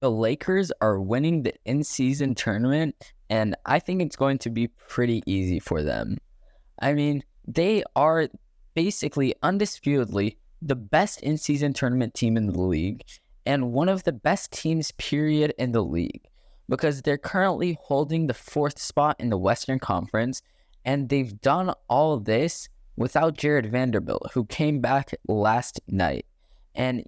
The Lakers are winning the in-season tournament, and I think it's going to be pretty easy for them. I mean, they are basically undisputedly the best in-season tournament team in the league and one of the best teams, period, in the league because they're currently holding the 4th spot in the Western Conference, and they've done all of this without Jared Vanderbilt, who came back last night. And,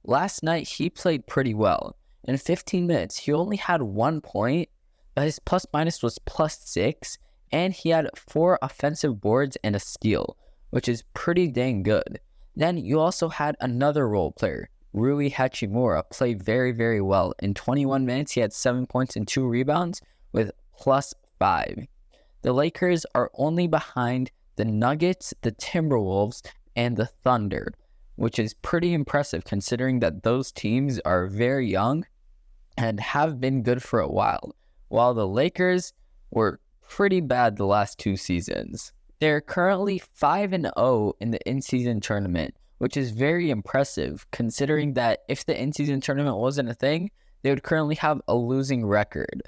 last night he played pretty well. In 15 minutes, he only had 1 point, but his plus minus was +6, and he had 4 offensive boards and a steal, which is pretty dang good. Then you also had another role player, Rui Hachimura, play very, very well. In 21 minutes, he had 7 points and 2 rebounds with +5. The Lakers are only behind the Nuggets, the Timberwolves, and the Thunder, which is pretty impressive considering that those teams are very young and have been good for a while the Lakers were pretty bad the last 2 seasons. They're currently 5-0 in the in-season tournament, which is very impressive considering that if the in-season tournament wasn't a thing, they would currently have a losing record.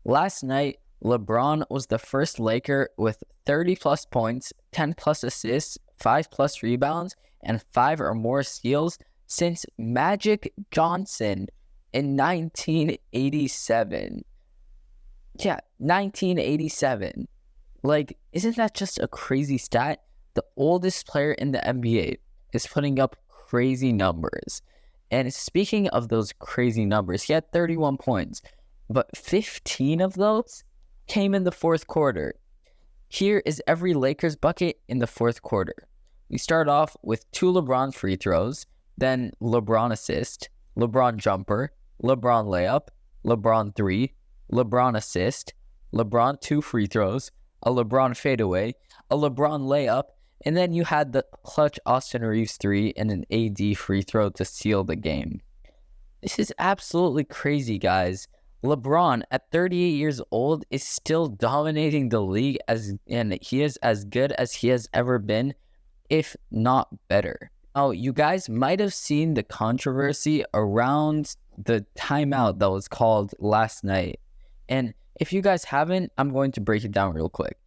Last night, LeBron was the first Laker with 30-plus points, 10-plus assists, 5-plus rebounds, and 5 or more steals since Magic Johnson in 1987. Yeah, 1987. Isn't that just a crazy stat? The oldest player in the NBA is putting up crazy numbers. And speaking of those crazy numbers, he had 31 points, but 15 of those came in the 4th quarter. Here is every Lakers bucket in the 4th quarter. We start off with 2 LeBron free throws, then LeBron assist, LeBron jumper, LeBron layup, LeBron 3, LeBron assist, LeBron 2 free throws, a LeBron fadeaway, a LeBron layup, and then you had the clutch Austin Reeves 3 and an AD free throw to seal the game. This is absolutely crazy, guys. LeBron, at 38 years old, is still dominating the league and he is as good as he has ever been, if not better. Now, you guys might have seen the controversy around the timeout that was called last night. And if you guys haven't, I'm going to break it down real quick.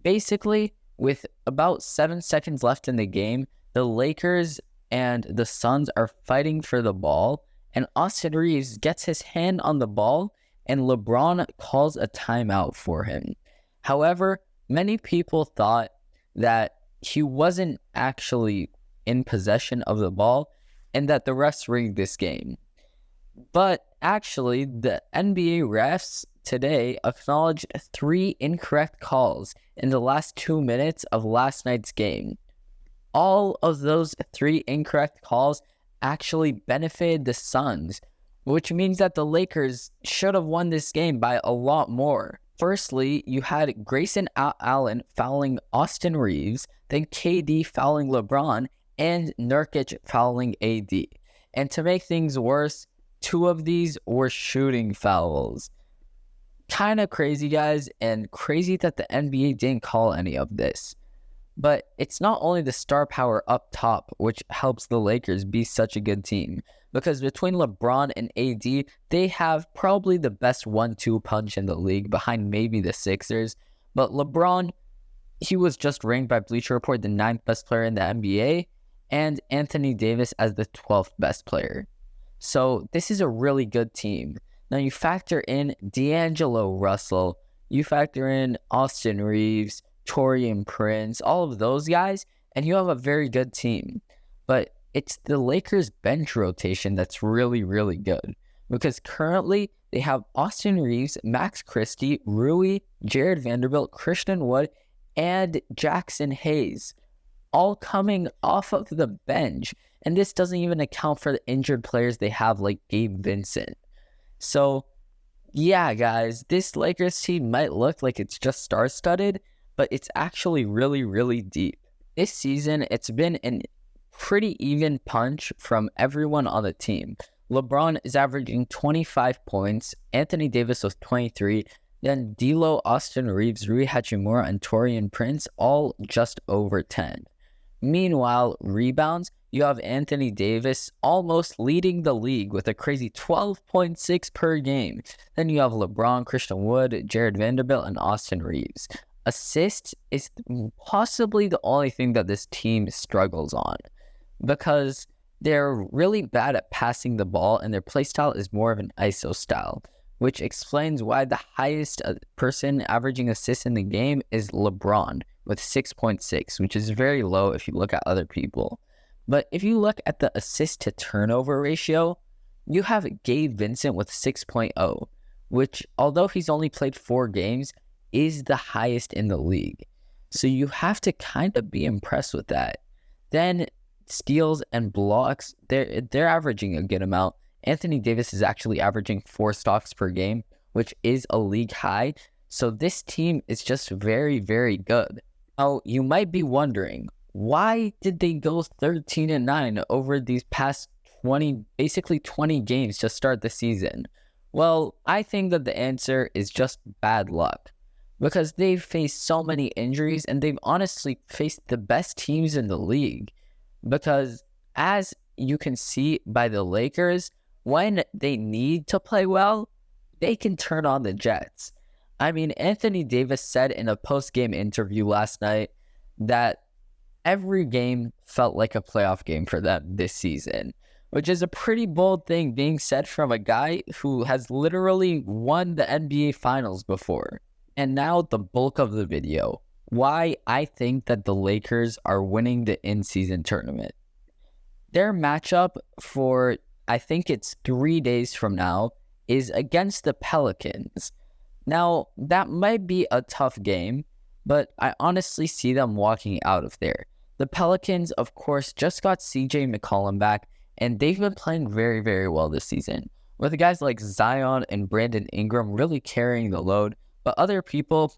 Basically, with about 7 seconds left in the game, the Lakers and the Suns are fighting for the ball, and Austin Reeves gets his hand on the ball, and LeBron calls a timeout for him. However, many people thought that he wasn't actually in possession of the ball and that the refs rigged this game. But actually, the NBA refs today acknowledged 3 incorrect calls in the last 2 minutes of last night's game. All of those 3 incorrect calls actually benefited the Suns, which means that the Lakers should have won this game by a lot more. Firstly, you had Grayson Allen fouling Austin Reeves, then KD fouling LeBron, and Nurkic fouling AD. And to make things worse, 2 of these were shooting fouls. Kind of crazy, guys, and crazy that the NBA didn't call any of this. But it's not only the star power up top which helps the Lakers be such a good team, because between LeBron and AD, they have probably the best 1-2 punch in the league behind maybe the Sixers. But LeBron, he was just ranked by Bleacher Report the 9th best player in the NBA, and Anthony Davis as the 12th best player. So this is a really good team. Now you factor in D'Angelo Russell, you factor in Austin Reeves, Taurean Prince, all of those guys, and you have a very good team. But it's the Lakers bench rotation that's really, really good. Because currently they have Austin Reeves, Max Christie, Rui, Jared Vanderbilt, Christian Wood, and Jackson Hayes, all coming off of the bench. And this doesn't even account for the injured players they have like Gabe Vincent. So, yeah, guys, this Lakers team might look like it's just star-studded, but it's actually really, really deep. This season, it's been a pretty even punch from everyone on the team. LeBron is averaging 25 points, Anthony Davis with 23, then D'Lo, Austin Reeves, Rui Hachimura, and Taurean Prince all just over 10. Meanwhile, rebounds, you have Anthony Davis almost leading the league with a crazy 12.6 per game. Then you have LeBron, Christian Wood, Jared Vanderbilt, and Austin Reeves. Assists is possibly the only thing that this team struggles on because they're really bad at passing the ball and their play style is more of an ISO style, which explains why the highest person averaging assists in the game is LeBron with 6.6, which is very low if you look at other people. But if you look at the assist to turnover ratio, you have Gabe Vincent with 6.0, which although he's only played 4 games, is the highest in the league. So you have to kind of be impressed with that. Then steals and blocks, they're averaging a good amount. Anthony Davis is actually averaging 4 stocks per game, which is a league high. So this team is just very, very good. Now, you might be wondering, why did they go 13-9 over these past 20 games to start the season? Well, I think that the answer is just bad luck. Because they've faced so many injuries and they've honestly faced the best teams in the league. Because as you can see by the Lakers, when they need to play well, they can turn on the Jets. I mean, Anthony Davis said in a post-game interview last night that every game felt like a playoff game for them this season, which is a pretty bold thing being said from a guy who has literally won the NBA Finals before. And now the bulk of the video, why I think that the Lakers are winning the in-season tournament. Their matchup for, I think it's 3 days from now, is against the Pelicans. Now, that might be a tough game, but I honestly see them walking out of there. The Pelicans, of course, just got CJ McCollum back, and they've been playing very, very well this season, with guys like Zion and Brandon Ingram really carrying the load, but other people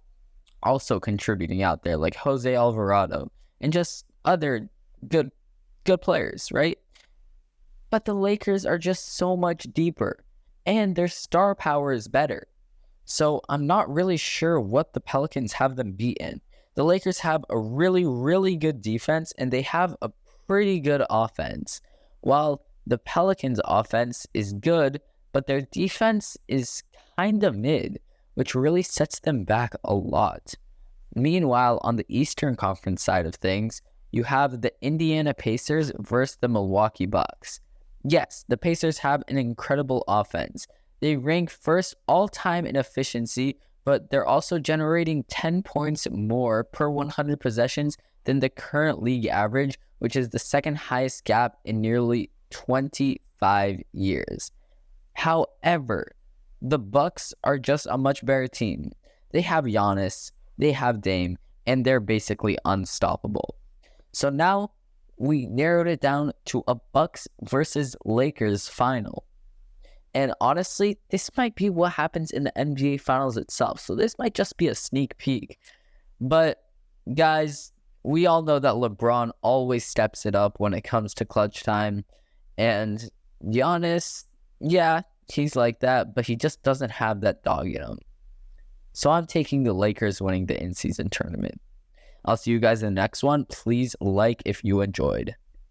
also contributing out there, like Jose Alvarado, and just other good players, right? But the Lakers are just so much deeper, and their star power is better. So I'm not really sure what the Pelicans have them beaten. The Lakers have a really, really good defense, and they have a pretty good offense. While the Pelicans' offense is good, but their defense is kind of mid, which really sets them back a lot. Meanwhile, on the Eastern Conference side of things, you have the Indiana Pacers versus the Milwaukee Bucks. Yes, the Pacers have an incredible offense. They rank first all-time in efficiency, but they're also generating 10 points more per 100 possessions than the current league average, which is the second highest gap in nearly 25 years. However, the Bucks are just a much better team. They have Giannis, they have Dame, and they're basically unstoppable. So now we narrowed it down to a Bucks versus Lakers final. And honestly, this might be what happens in the NBA Finals itself. So this might just be a sneak peek. But guys, we all know that LeBron always steps it up when it comes to clutch time. And Giannis, yeah, he's like that, but he just doesn't have that dog in him. So I'm taking the Lakers winning the in-season tournament. I'll see you guys in the next one. Please like if you enjoyed.